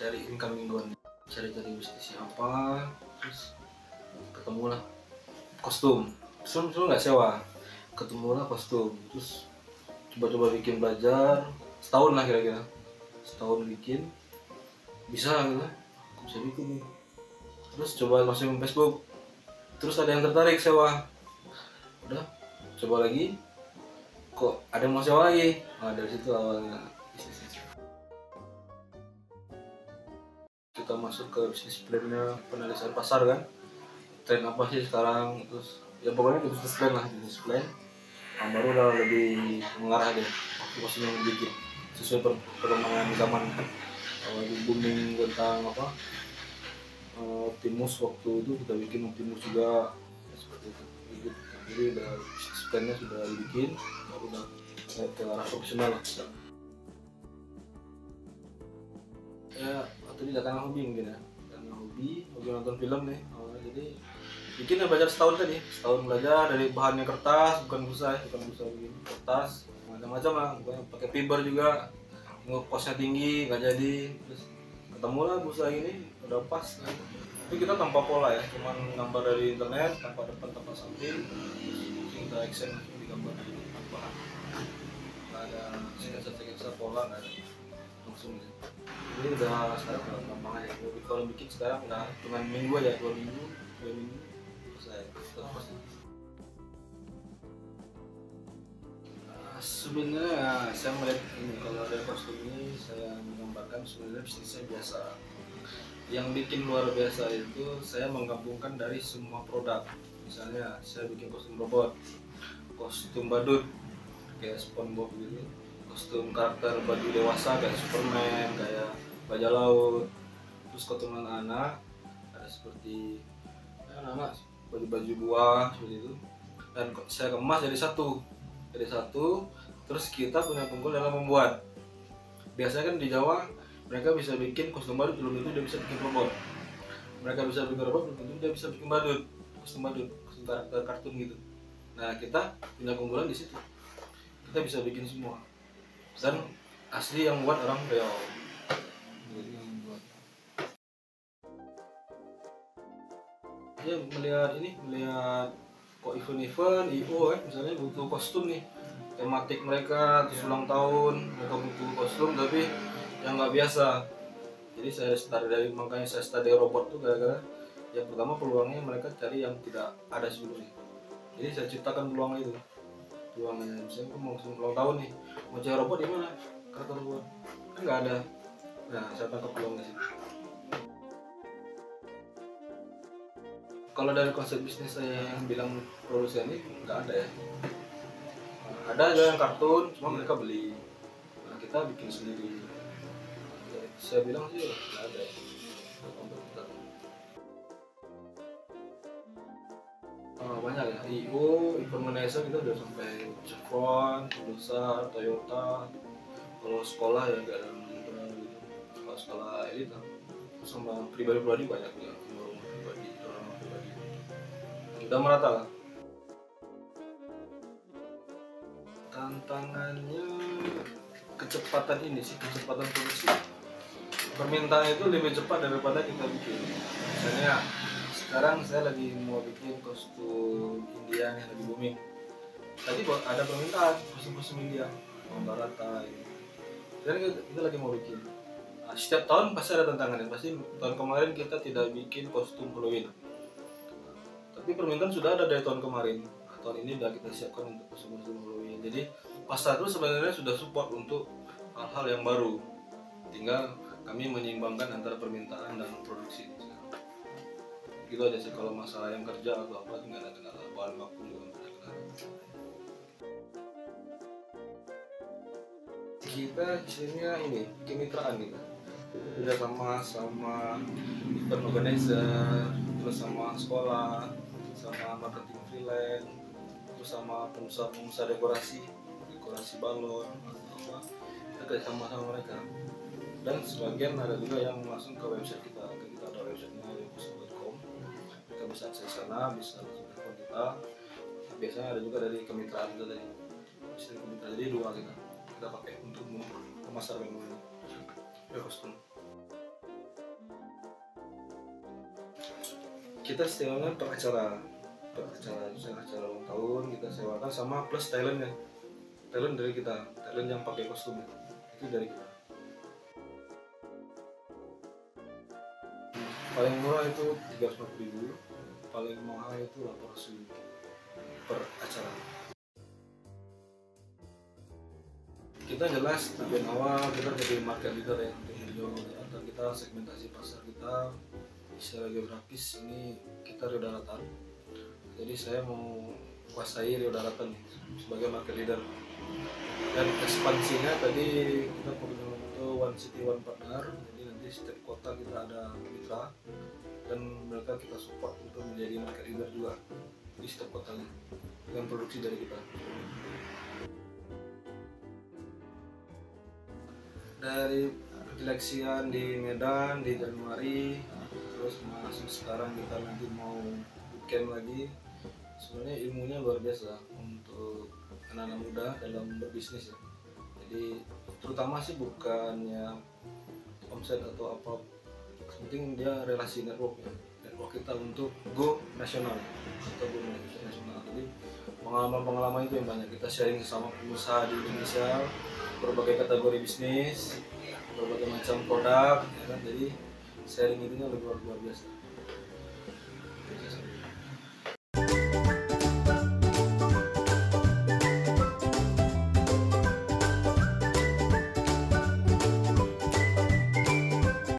cari income mingguan, cari-cari bisnisnya apa, terus ketemulah kostum. Sebelum nggak sewa, ketemulah kostum, terus coba-coba bikin, belajar setahun lah kira-kira, setahun bikin bisa gitu, aku bisa bikin nih. Terus coba masukin Facebook, terus ada yang tertarik sewa, udah coba lagi, kok ada yang mau sewa lagi. Nah, dari situ awalnya bisnisnya. Kita masuk ke bisnis plan-nya, penelitian pasar kan, tren apa sih sekarang, terus ya pokoknya ke bisnis plan lah, bisnis plan yang baru udah lebih mengarah deh, waktu yang bikin sesuai perkembangan zaman. Kalau di booming tentang apa, Optimus, waktu itu kita bikin Optimus juga seperti itu. Jadi udah bisnis plan-nya sudah dibikin, baru udah ke arah profesional lah sekarang. Ya waktu ini karena hobi mungkin ya, karena hobi nonton film nih. Jadi bikin ya, belajar setahun tadi, setahun belajar dari bahannya kertas, bukan busa bikin kertas macam-macam lah, bukan pakai fiber juga, kosnya tinggi nggak jadi, terus ketemu lah busa ini udah pas kan. Tapi kita tanpa pola ya, cuman gambar dari internet, tanpa depan tanpa samping, terus kita action di gambar tanpa ada sketsa pola, nggak ada, langsung gitu. Jadi udah sekarang udah gampang aja. Kalau bikin sekarang udah cuma minggu aja, 2 minggu selesai. Sebenarnya saya melihat ini, kalau dari kostum ini saya menggambarkan sebenarnya bisnisnya biasa. Yang bikin luar biasa itu saya menggabungkan dari semua produk. Misalnya saya bikin kostum robot, kostum badut kayak SpongeBob gitu, kostum karakter baju dewasa kayak Superman, kayak bajak laut, terus kostum anak-anak ada seperti anak-anak baju-baju buah seperti itu, dan saya kemas jadi satu, terus kita punya tunggul dalam membuat. Biasanya kan di Jawa mereka bisa bikin kostum badut, belum tentu dia bisa bikin robot. Mereka bisa bikin robot, belum tentu dia bisa bikin kostum karakter kartun gitu. Nah, kita punya keunggulan di situ, kita bisa bikin semua, dan asli yang buat orang Riau. Jadi yang buat ya, melihat kok event-event IO kan, misalnya butuh kostum nih, tematik mereka terus ulang tahun, mereka butuh kostum tapi yang nggak biasa. Jadi saya start dari, makanya saya start dari robot tuh gara-gara yang pertama peluangnya mereka cari yang tidak ada sebelumnya. Jadi saya ciptakan peluang itu, peluangnya. Misalnya aku mau ulang tahun nih, mau cari robot di mana, karakter robot kan nggak ada. Nah, saya tangkap peluangnya sih. Kalau dari konsep bisnis saya yang bilang produsen ini nggak ada ya. Ada aja yang kartun, cuma mereka beli. Nah, kita bikin sendiri. Saya bilang sih nggak ada ya. Banyak ya, IO, Indonesia kita udah sampai Chevron, Indosat, Toyota. Kalau sekolah ya nggak ada gitu. Kalau sekolah elit sama pribadi banyak ya, rumah pribadi. Udah merata lah. Tantangannya kecepatan ini sih, kecepatan produksi. Permintaan itu lebih cepat daripada kita bikin. Misalnya sekarang saya lagi mau bikin kostum India yang lagi booming. Tadi ada permintaan kostum India, Barata ini. Dan kita lagi mau bikin. Nah, setiap tahun pasti ada tantangannya. Pasti tahun kemarin kita tidak bikin kostum Halloween. Tapi permintaan sudah ada dari tahun kemarin. Nah, tahun ini sudah kita siapkan untuk kostum Halloween. Jadi pasar itu sebenarnya sudah support untuk hal-hal yang baru. Tinggal kami menyeimbangkan antara permintaan dan produksi. Gitu aja sih. Kalau masalah yang kerja atau apa tinggal ada kendala, bahan baku juga ada kendala. Kita istilahnya ini kemitraan kita. Udah sama event organizer, terus sama sekolah, sama marketing freelance, terus sama pengusaha dekorasi balon atau apa, kita kerja sama mereka. Dan sebagian ada juga yang langsung ke website kita ada websitenya yogos.com, mereka bisa akses sana, bisa langsung telepon kita. Biasanya ada juga dari kemitraan kita tadi, jadi dua kita pakai untuk memasarkan kostum. kita istilahnya per acara misalnya acara ulang tahun kita sewakan sama plus talentnya, talent dari kita, talent yang pakai kostum itu dari kita. Paling murah itu 350.000, paling mahal itu 800.000 per acara. Kita jelas tujuan awal kita jadi market leader ya di Rio Daratan. Kita segmentasi pasar kita secara geografis ini kita Rio Daratan, jadi saya mau kuasai Rio Daratan sebagai market leader. Dan ekspansinya tadi kita punya moto One City One Partner, jadi nanti setiap kota kita ada mitra dan mereka kita support untuk menjadi market leader juga di setiap kotanya dengan produksi dari kita. Dari seleksian di Medan di Januari, terus masuk sekarang kita nanti mau bootcamp lagi. Sebenarnya ilmunya luar biasa untuk anak-anak muda dalam berbisnis ya. Jadi terutama sih bukannya omset atau apa, penting dia relasi network ya, network kita untuk go nasional atau go nasional. Jadi pengalaman itu yang banyak kita sharing sama pengusaha di Indonesia, berbagai kategori bisnis, berbagai macam produk ya kan. Jadi sharing itunya luar biasa.